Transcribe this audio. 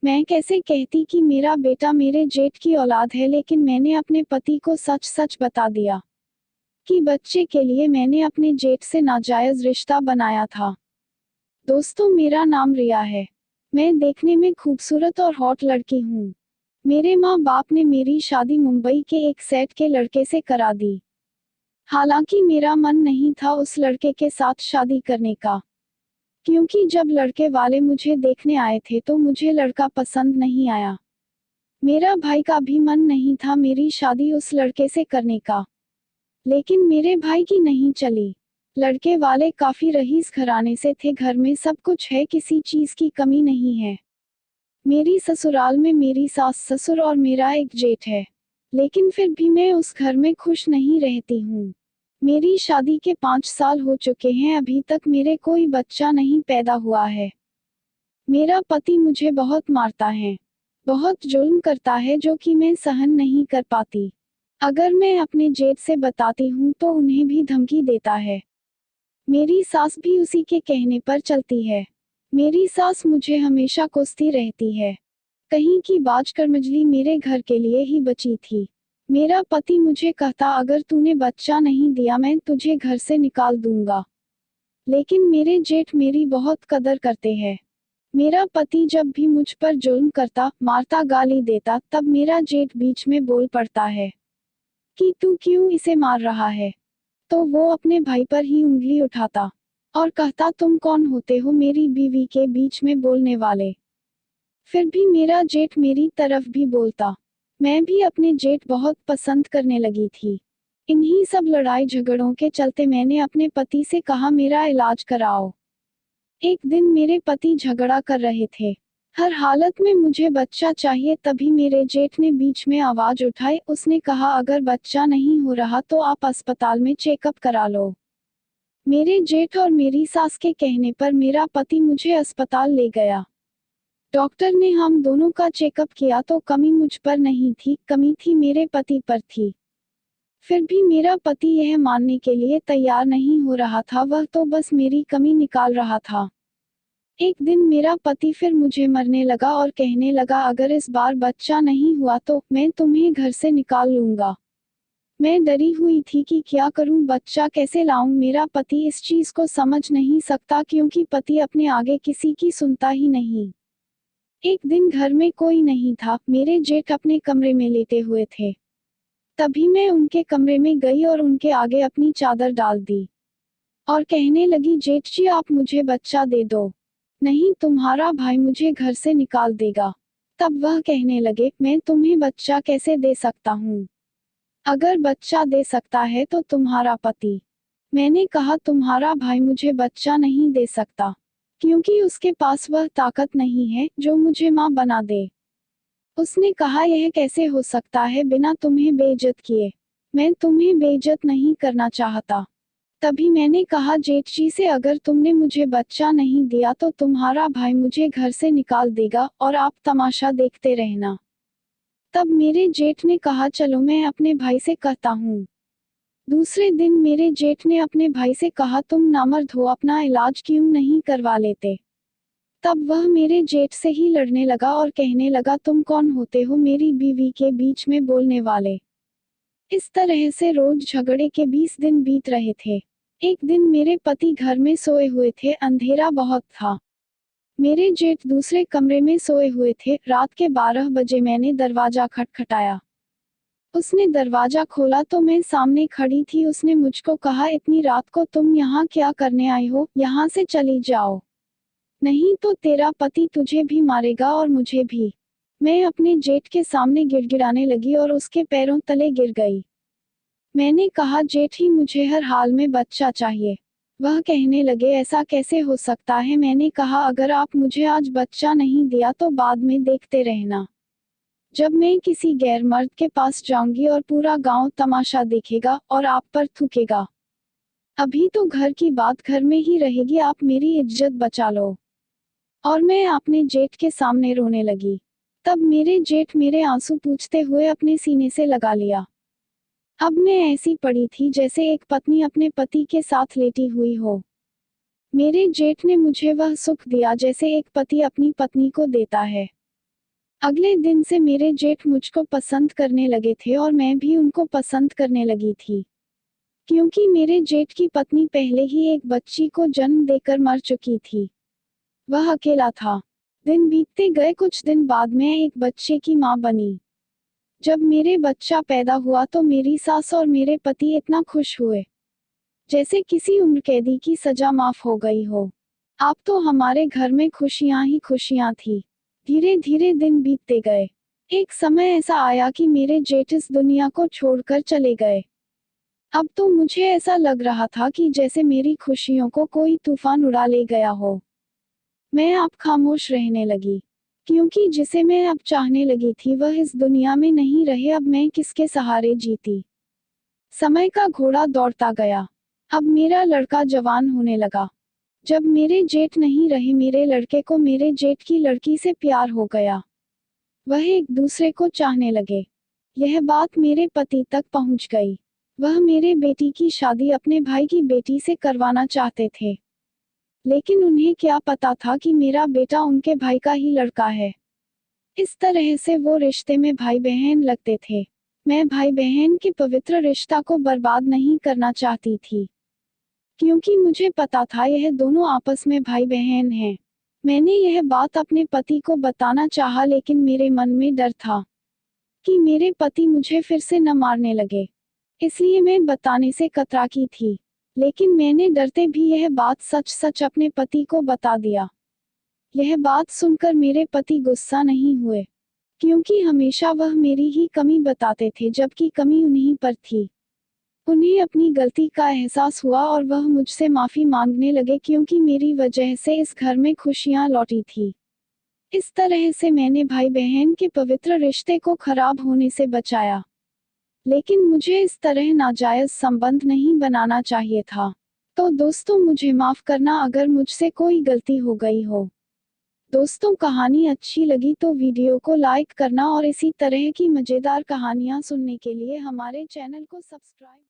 मैं कैसे कहती कि मेरा बेटा मेरे जेठ की औलाद है, लेकिन मैंने अपने पति को सच सच बता दिया कि बच्चे के लिए मैंने अपने जेठ से नाजायज रिश्ता बनाया था। दोस्तों, मेरा नाम रिया है। मैं देखने में खूबसूरत और हॉट लड़की हूँ। मेरे माँ बाप ने मेरी शादी मुंबई के एक सेट के लड़के से करा दी। हालांकि मेरा मन नहीं था उस लड़के के साथ शादी करने का, क्योंकि जब लड़के वाले मुझे देखने आए थे तो मुझे लड़का पसंद नहीं आया। मेरा भाई का भी मन नहीं था मेरी शादी उस लड़के से करने का, लेकिन मेरे भाई की नहीं चली। लड़के वाले काफी रईस घराने से थे, घर में सब कुछ है, किसी चीज की कमी नहीं है। मेरी ससुराल में मेरी सास ससुर और मेरा एक जेठ है, लेकिन फिर भी मैं उस घर में खुश नहीं रहती हूँ। मेरी शादी के 5 साल हो चुके हैं, अभी तक मेरे कोई बच्चा नहीं पैदा हुआ है। मेरा पति मुझे बहुत मारता है, बहुत जुल्म करता है, जो कि मैं सहन नहीं कर पाती। अगर मैं अपने जेठ से बताती हूँ तो उन्हें भी धमकी देता है। मेरी सास भी उसी के कहने पर चलती है। मेरी सास मुझे हमेशा कोसती रहती है, कहीं की बाज कर्मजली मेरे घर के लिए ही बची थी। मेरा पति मुझे कहता, अगर तूने बच्चा नहीं दिया मैं तुझे घर से निकाल दूंगा। लेकिन मेरे जेठ मेरी बहुत कदर करते हैं। मेरा पति जब भी मुझ पर जुल्म करता, मारता, गाली देता, तब मेरा जेठ बीच में बोल पड़ता है कि तू क्यों इसे मार रहा है। तो वो अपने भाई पर ही उंगली उठाता और कहता, तुम कौन होते हो मेरी बीवी के बीच में बोलने वाले। फिर भी मेरा जेठ मेरी तरफ भी बोलता। मैं भी अपने जेठ बहुत पसंद करने लगी थी। इन्हीं सब लड़ाई झगड़ों के चलते मैंने अपने पति से कहा, मेरा इलाज कराओ। एक दिन मेरे पति झगड़ा कर रहे थे, हर हालत में मुझे बच्चा चाहिए, तभी मेरे जेठ ने बीच में आवाज उठाई। उसने कहा, अगर बच्चा नहीं हो रहा तो आप अस्पताल में चेकअप करा लो। मेरे जेठ और मेरी सास के कहने पर मेरा पति मुझे अस्पताल ले गया। डॉक्टर ने हम दोनों का चेकअप किया तो कमी मुझ पर नहीं थी, कमी थी मेरे पति पर थी। फिर भी मेरा पति यह मानने के लिए तैयार नहीं हो रहा था, वह तो बस मेरी कमी निकाल रहा था। एक दिन मेरा पति फिर मुझे मरने लगा और कहने लगा, अगर इस बार बच्चा नहीं हुआ तो मैं तुम्हें घर से निकाल लूंगा। मैं डरी हुई थी कि क्या करूं, बच्चा कैसे लाऊं। मेरा पति इस चीज को समझ नहीं सकता, क्योंकि पति अपने आगे किसी की सुनता ही नहीं। एक दिन घर में कोई नहीं था, मेरे जेठ अपने कमरे में लेटे हुए थे। तभी मैं उनके कमरे में गई और उनके आगे अपनी चादर डाल दी और कहने लगी, जेठ जी आप मुझे बच्चा दे दो, नहीं तुम्हारा भाई मुझे घर से निकाल देगा। तब वह कहने लगे, मैं तुम्हें बच्चा कैसे दे सकता हूँ, अगर बच्चा दे सकता है तो तुम्हारा पति। मैंने कहा, तुम्हारा भाई मुझे बच्चा नहीं दे सकता, क्योंकि उसके पास वह ताकत नहीं है जो मुझे माँ बना दे। उसने कहा, यह कैसे हो सकता है बिना तुम्हें बेइज्जत किए। मैं तुम्हें बेइज्जत नहीं करना चाहता। तभी मैंने कहा, जेठ जी से, अगर तुमने मुझे बच्चा नहीं दिया तो तुम्हारा भाई मुझे घर से निकाल देगा और आप तमाशा देखते रहना। तब मेरे जेठ ने कहा, चलो मैं अपने भाई से कहता हूँ। दूसरे दिन मेरे जेठ ने अपने भाई से कहा, तुम नामर्द हो, अपना इलाज क्यों नहीं करवा लेते। तब वह मेरे जेठ से ही लड़ने लगा और कहने लगा, तुम कौन होते हो मेरी बीवी के बीच में बोलने वाले। इस तरह से रोज झगड़े के 20 दिन बीत रहे थे। एक दिन मेरे पति घर में सोए हुए थे, अंधेरा बहुत था। मेरे जेठ दूसरे कमरे में सोए हुए थे। रात के 12 बजे मैंने दरवाजा खटखटाया। उसने दरवाजा खोला तो मैं सामने खड़ी थी। उसने मुझको कहा, इतनी रात को तुम यहाँ क्या करने आई हो, यहाँ से चली जाओ, नहीं तो तेरा पति तुझे भी मारेगा और मुझे भी। मैं अपने जेठ के सामने गिड़गिड़ाने लगी और उसके पैरों तले गिर गई। मैंने कहा, जेठ ही मुझे हर हाल में बच्चा चाहिए। वह कहने लगे, ऐसा कैसे हो सकता है। मैंने कहा, अगर आप मुझे आज बच्चा नहीं दिया तो बाद में देखते रहना, जब मैं किसी गैर मर्द के पास जाऊंगी और पूरा गांव तमाशा देखेगा और आप पर थूकेगा। अभी तो घर की बात घर में ही रहेगी, आप मेरी इज्जत बचा लो। और मैं अपने जेठ के सामने रोने लगी। तब मेरे जेठ मेरे आंसू पूछते हुए अपने सीने से लगा लिया। अब मैं ऐसी पड़ी थी जैसे एक पत्नी अपने पति के साथ लेटी हुई हो। मेरे जेठ ने मुझे वह सुख दिया जैसे एक पति अपनी पत्नी को देता है। अगले दिन से मेरे जेठ मुझको पसंद करने लगे थे और मैं भी उनको पसंद करने लगी थी, क्योंकि मेरे जेठ की पत्नी पहले ही एक बच्ची को जन्म देकर मर चुकी थी। वह अकेला था। दिन बीतते गए, कुछ दिन बाद मैं एक बच्चे की मां बनी। जब मेरे बच्चा पैदा हुआ तो मेरी सास और मेरे पति इतना खुश हुए, जैसे किसी उम्र कैदी की सजा माफ हो गई हो। अब तो हमारे घर में खुशियां ही खुशियां थी। धीरे धीरे दिन बीतते गए। एक समय ऐसा आया कि मेरे जेठ इस दुनिया को छोड़कर चले गए। अब तो मुझे ऐसा लग रहा था कि जैसे मेरी खुशियों को कोई तूफान उड़ा ले गया हो। मैं अब खामोश रहने लगी, क्योंकि जिसे मैं अब चाहने लगी थी वह इस दुनिया में नहीं रहे। अब मैं किसके सहारे जीती। समय का घोड़ा दौड़ता गया। अब मेरा लड़का जवान होने लगा। जब मेरे जेठ नहीं रहे, मेरे लड़के को मेरे जेठ की लड़की से प्यार हो गया। वह एक दूसरे को चाहने लगे। यह बात मेरे पति तक पहुंच गई। वह मेरे बेटी की शादी अपने भाई की बेटी से करवाना चाहते थे, लेकिन उन्हें क्या पता था कि मेरा बेटा उनके भाई का ही लड़का है। इस तरह से वो रिश्ते में भाई बहन लगते थे। मैं भाई बहन के पवित्र रिश्ता को बर्बाद नहीं करना चाहती थी, क्योंकि मुझे पता था यह दोनों आपस में भाई बहन हैं। मैंने यह बात अपने पति को बताना चाहा, लेकिन मेरे मन में डर था कि मेरे पति मुझे फिर से न मारने लगे, इसलिए मैं बताने से कतराती थी। लेकिन मैंने डरते भी यह बात सच सच अपने पति को बता दिया। यह बात सुनकर मेरे पति गुस्सा नहीं हुए, क्योंकि हमेशा वह मेरी ही कमी बताते थे, जबकि कमी उन्हीं पर थी। उन्हें अपनी गलती का एहसास हुआ और वह मुझसे माफी मांगने लगे, क्योंकि मेरी वजह से इस घर में खुशियां लौटी थी। इस तरह से मैंने भाई बहन के पवित्र रिश्ते को खराब होने से बचाया। लेकिन मुझे इस तरह नाजायज संबंध नहीं बनाना चाहिए था। तो दोस्तों, मुझे माफ करना अगर मुझसे कोई गलती हो गई हो। दोस्तों, कहानी अच्छी लगी तो वीडियो को लाइक करना और इसी तरह की मजेदार कहानियां सुनने के लिए हमारे चैनल को सब्सक्राइब